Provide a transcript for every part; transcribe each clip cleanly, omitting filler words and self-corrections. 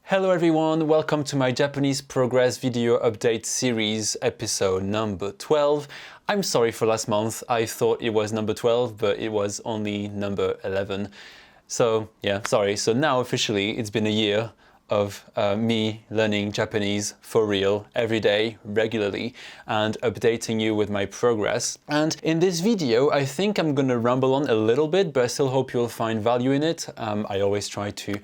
Hello everyone, welcome to my Japanese progress video update series episode number 12. I'm sorry for last month, I thought it was number 12, but it was only number 11. So yeah, sorry. So now officially it's been a year of me learning Japanese for real, every day, regularly, and updating you with my progress. And in this video, I think I'm gonna ramble on a little bit, but I still hope you'll find value in it. I always try to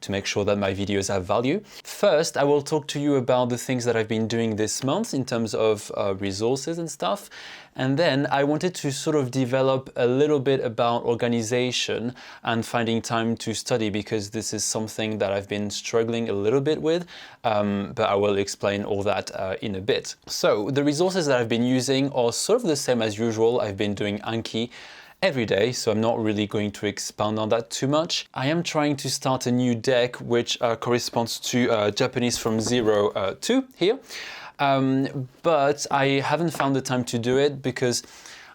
make sure that my videos have value. First, I will talk to you about the things that I've been doing this month in terms of resources and stuff. And then I wanted to sort of develop a little bit about organization and finding time to study, because this is something that I've been struggling a little bit with, but I will explain all that in a bit. So the resources that I've been using are sort of the same as usual. I've been doing Anki every day, so I'm not really going to expound on that too much. I am trying to start a new deck which corresponds to Japanese from 0 to here. But I haven't found the time to do it because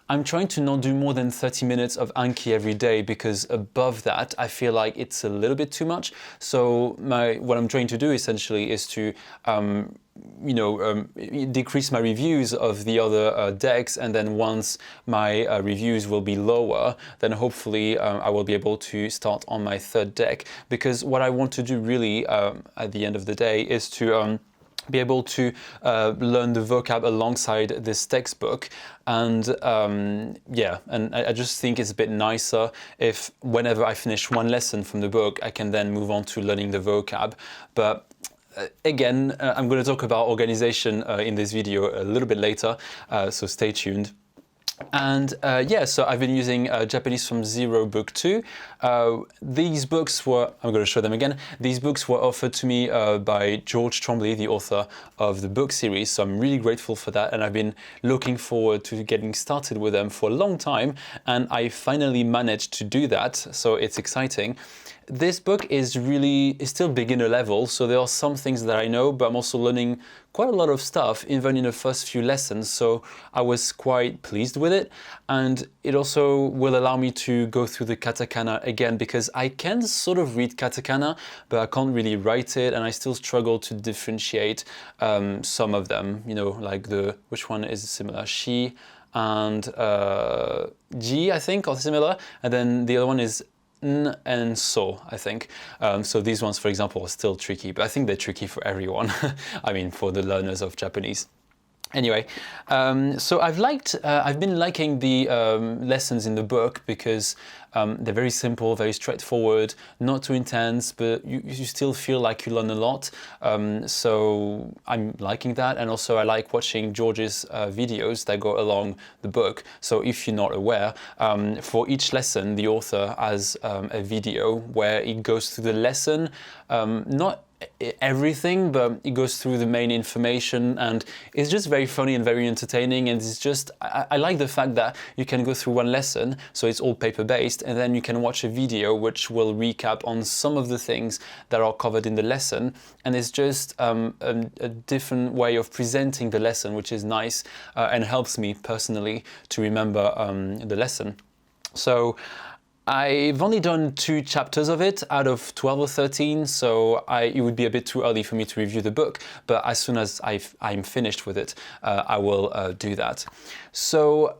I'm trying to not do more than 30 minutes of Anki every day, because above that I feel like it's a little bit too much. So what I'm trying to do essentially is to decrease my reviews of the other decks, and then once my reviews will be lower, then hopefully I will be able to start on my third deck. Because what I want to do really at the end of the day is to be able to learn the vocab alongside this textbook. And yeah, and I just think it's a bit nicer if whenever I finish one lesson from the book, I can then move on to learning the vocab. But again, I'm going to talk about organization in this video a little bit later, so stay tuned. And yeah, so I've been using Japanese from 0 book 2. These books were, I'm going to show them again, these books were offered to me by George Trombley, the author of the book series, so I'm really grateful for that, and I've been looking forward to getting started with them for a long time, and I finally managed to do that, so it's exciting. This book is still beginner level, so there are some things that I know, but I'm also learning quite a lot of stuff, even in the first few lessons, so I was quite pleased with it. And it also will allow me to go through the katakana again, because I can sort of read katakana, but I can't really write it, and I still struggle to differentiate some of them, you know, like which one is similar? Shi and ji, I think, are similar, and then the other one is N and so, I think. So these ones, for example, are still tricky, but I think they're tricky for everyone. I mean, for the learners of Japanese. Anyway, so I've been liking the lessons in the book, because they're very simple, very straightforward, not too intense, but you still feel like you learn a lot. So I'm liking that, and also I like watching George's videos that go along the book. So if you're not aware, for each lesson the author has a video where he goes through the lesson, not everything, but it goes through the main information, and it's just very funny and very entertaining. And it's just, I like the fact that you can go through one lesson, so it's all paper based, and then you can watch a video which will recap on some of the things that are covered in the lesson, and it's just a different way of presenting the lesson, which is nice and helps me personally to remember the lesson. So I've only done 2 chapters of it out of 12 or 13, so it would be a bit too early for me to review the book, but as soon as I'm finished with it, I will do that. So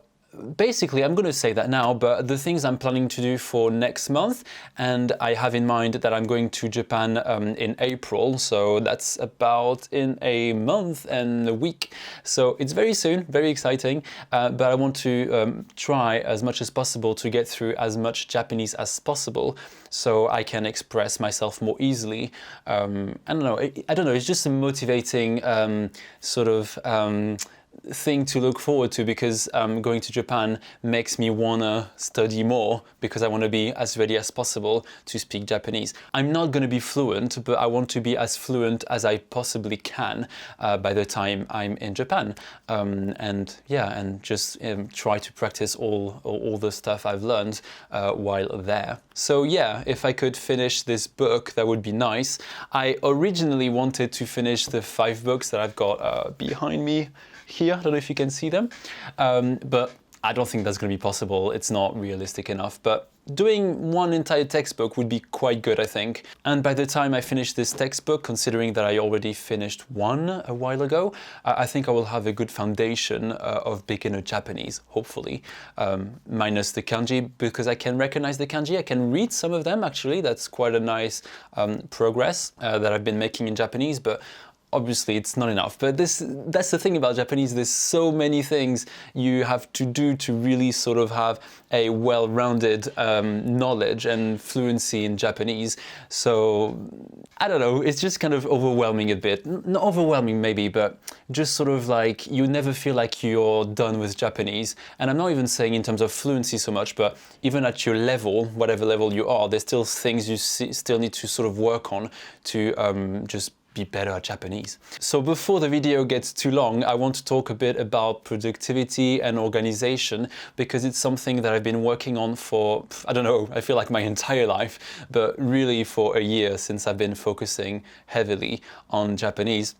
basically, I'm going to say that now, but the things I'm planning to do for next month, and I have in mind that I'm going to Japan in April, so that's about in a month and a week. So it's very soon, very exciting, but I want to try as much as possible to get through as much Japanese as possible, so I can express myself more easily. I don't know, it's just a motivating sort of thing to look forward to, because going to Japan makes me wanna study more, because I want to be as ready as possible to speak Japanese. I'm not going to be fluent, but I want to be as fluent as I possibly can by the time I'm in Japan, and yeah, and just try to practice all the stuff I've learned while there. So yeah, if I could finish this book, that would be nice. I originally wanted to finish the 5 books that I've got behind me here. I don't know if you can see them, but I don't think that's going to be possible. It's not realistic enough, but doing one entire textbook would be quite good, I think. And by the time I finish this textbook, considering that I already finished one a while ago, I think I will have a good foundation of beginner Japanese, hopefully, minus the kanji, because I can recognize the kanji. I can read some of them, actually. That's quite a nice progress that I've been making in Japanese, but obviously it's not enough. But that's the thing about Japanese. There's so many things you have to do to really sort of have a well-rounded knowledge and fluency in Japanese. So I don't know, it's just kind of overwhelming a bit. Not overwhelming maybe, but just sort of like you never feel like you're done with Japanese. And I'm not even saying in terms of fluency so much, but even at your level, whatever level you are, there's still things you still need to sort of work on to just be better at Japanese. So before the video gets too long, I want to talk a bit about productivity and organization, because it's something that I've been working on for, I don't know, I feel like my entire life, but really for a year since I've been focusing heavily on Japanese.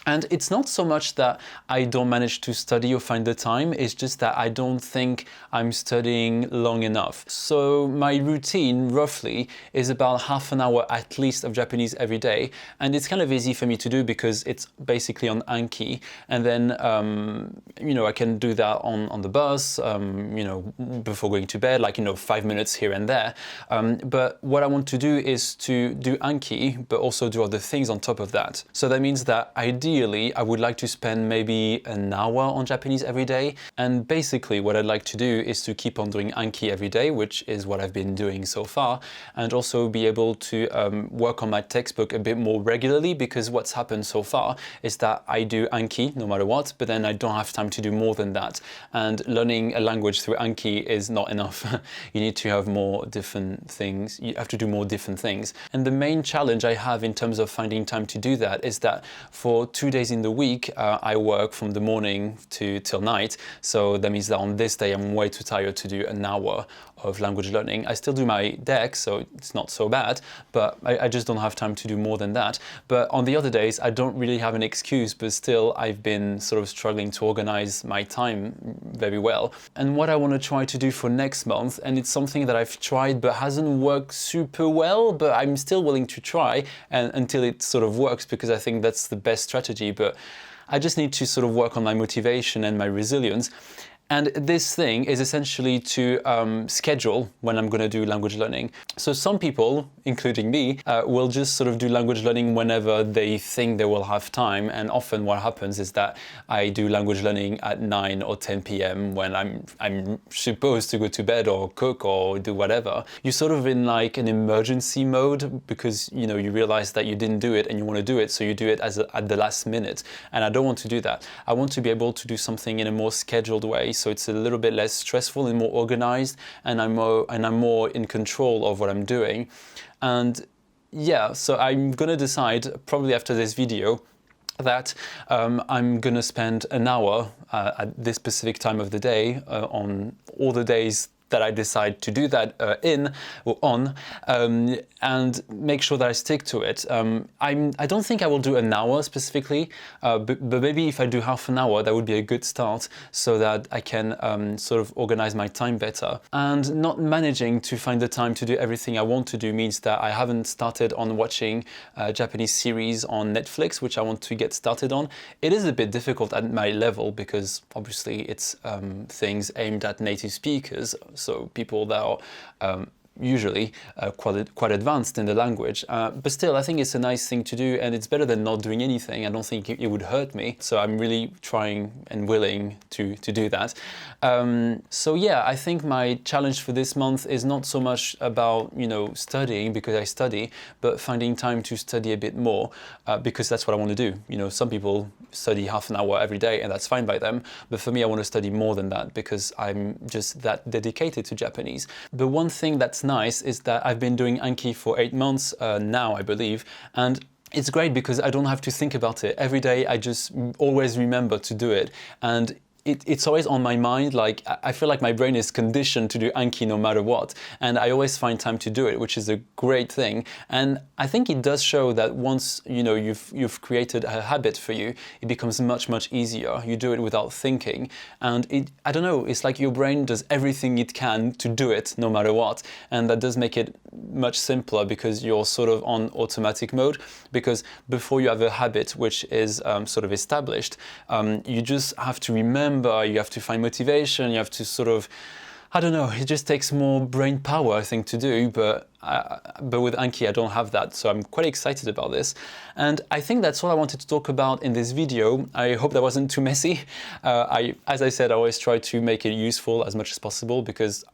And it's not so much that I don't manage to study or find the time, it's just that I don't think I'm studying long enough. So my routine, roughly, is about half an hour at least of Japanese every day. And it's kind of easy for me to do because it's basically on Anki. And then, you know, I can do that on the bus, you know, before going to bed, like, you know, 5 minutes here and there. But what I want to do is to do Anki, but also do other things on top of that. So that means that ideally, I would like to spend maybe an hour on Japanese every day. And basically what I'd like to do is to keep on doing Anki every day, which is what I've been doing so far, and also be able to work on my textbook a bit more regularly, because what's happened so far is that I do Anki no matter what, but then I don't have time to do more than that. And learning a language through Anki is not enough. You need to have more different things. You have to do more different things. And the main challenge I have in terms of finding time to do that is that for 2 days in the week, I work from the morning till night. So that means that on this day, I'm way too tired to do an hour of language learning. I still do my deck, so it's not so bad, but I just don't have time to do more than that. But on the other days, I don't really have an excuse, but still I've been sort of struggling to organize my time very well. And what I want to try to do for next month, and it's something that I've tried but hasn't worked super well, but I'm still willing to try and until it sort of works, because I think that's the best strategy. But I just need to sort of work on my motivation and my resilience. And this thing is essentially to schedule when I'm going to do language learning. So some people, including me, will just sort of do language learning whenever they think they will have time. And often what happens is that I do language learning at 9 or 10 p.m. when I'm supposed to go to bed or cook or do whatever. You're sort of in like an emergency mode, because you know you realize that you didn't do it and you want to do it, so you do it at the last minute. And I don't want to do that. I want to be able to do something in a more scheduled way, so it's a little bit less stressful and more organized, and I'm more in control of what I'm doing. And yeah, so I'm gonna decide probably after this video that I'm gonna spend an hour at this specific time of the day on all the days that I decide to do that and make sure that I stick to it. I don't think I will do an hour specifically, but maybe if I do half an hour, that would be a good start, so that I can sort of organize my time better. And not managing to find the time to do everything I want to do means that I haven't started on watching a Japanese series on Netflix, which I want to get started on. It is a bit difficult at my level, because obviously it's things aimed at native speakers, so people that are usually quite advanced in the language. But still, I think it's a nice thing to do, and it's better than not doing anything. I don't think it would hurt me. So I'm really trying and willing to do that. So yeah, I think my challenge for this month is not so much about, you know, studying, because I study, but finding time to study a bit more, because that's what I want to do. You know, some people study half an hour every day and that's fine by them. But for me, I want to study more than that, because I'm just that dedicated to Japanese. The one thing that's nice is that I've been doing Anki for 8 months now, I believe, and it's great because I don't have to think about it. Every day I just always remember to do it, and it's always on my mind. Like, I feel like my brain is conditioned to do Anki no matter what, and I always find time to do it, which is a great thing. And I think it does show that once you've created a habit for you, it becomes much easier. You do it without thinking, and I don't know, it's like your brain does everything it can to do it no matter what, and that does make it much simpler because you're sort of on automatic mode. Because before you have a habit which is sort of established, you just have to remember, you have to find motivation, you have to sort of, I don't know, it just takes more brain power, I think, to do, but with Anki I don't have that, so I'm quite excited about this. And I think that's all I wanted to talk about in this video. I hope that wasn't too messy. As I said, I always try to make it useful as much as possible, because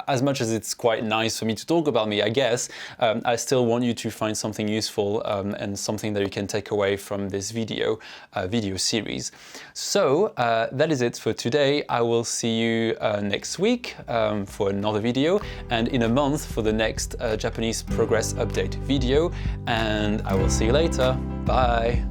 as much as it's quite nice for me to talk about me, I guess, I still want you to find something useful and something that you can take away from this video series. So that is it for today. I will see you next week for another video, and in a month for the next Japanese progress update video, and I will see you later. Bye!